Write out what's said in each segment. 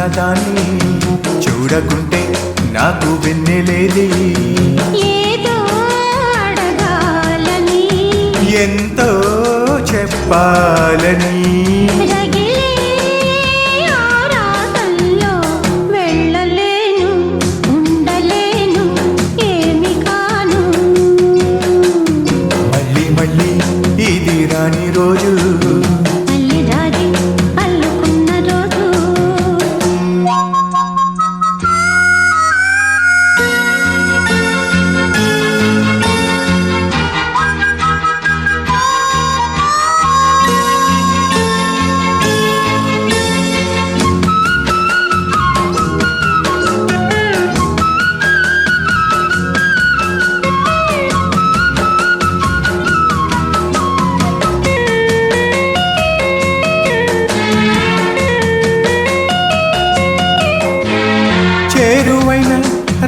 చిన్నదాన్ని చూడకుంటే నాకు వెన్నెలేది ఏదో అడగాలని ఎంతో చెప్పాలని రోజు అల్లుకున్న రోజు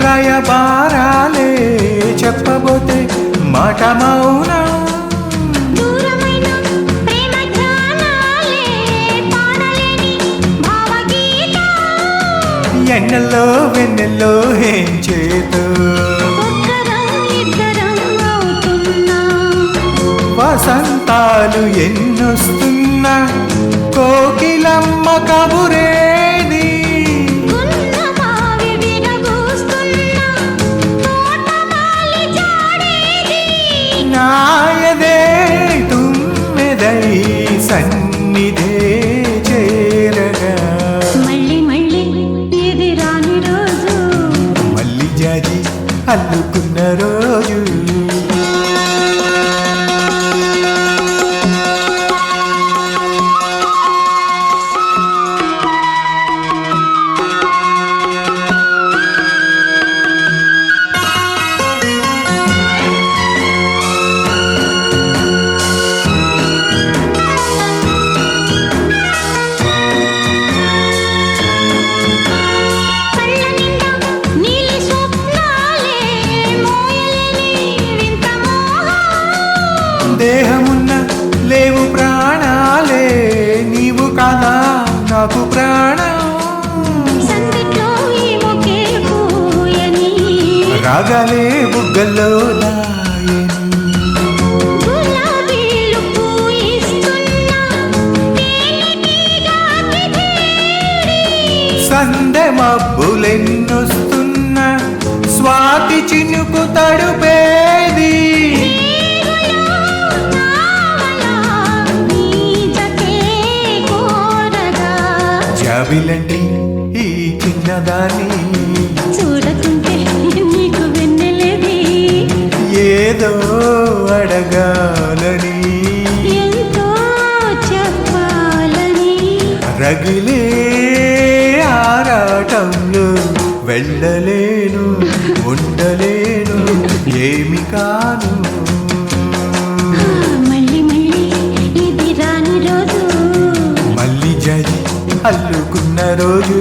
రాయబారాలే చెప్పబోతే మాట మౌనా దూరమైన ప్రేమ ధ్యానాలే పాడలేని భావగీత ఎన్నెల్లో వెన్నెల్లో ఏం చేతో ఒక్కరం ఇద్దరం అవుతున్నా వసంతాలు ఎన్నొస్తున్నా కోకిలమ్మ కబురేది నాయదే తుమ్మెదై సన్నిధే చేరగా మళ్ళీ మళ్ళీ ఇది రాని రోజు మళ్ళీ జాజి అల్లుకున్న రోజు దేహమున్న లేవు ప్రాణాలే నీవు కాదా నాకు ప్రాణం రాగాలే బుగ్గల్లో సందె మబ్బులెన్నొస్తున్నా స్వాతి చినుకు తడుపేది జాబిలంటి ఈ చిన్నదాన్ని చూడకుంటే నీకు వెన్నెలేది ఏదో అడగాలని ఎంతో చెప్పాలని రగిలే ఆరాటంలో వెళ్ళలేను ఉండలేను ఏమి కాను మళ్ళీ మళ్ళీ ఇది రాని రోజు మళ్ళీ జాజి అల్లుకున్న రోజు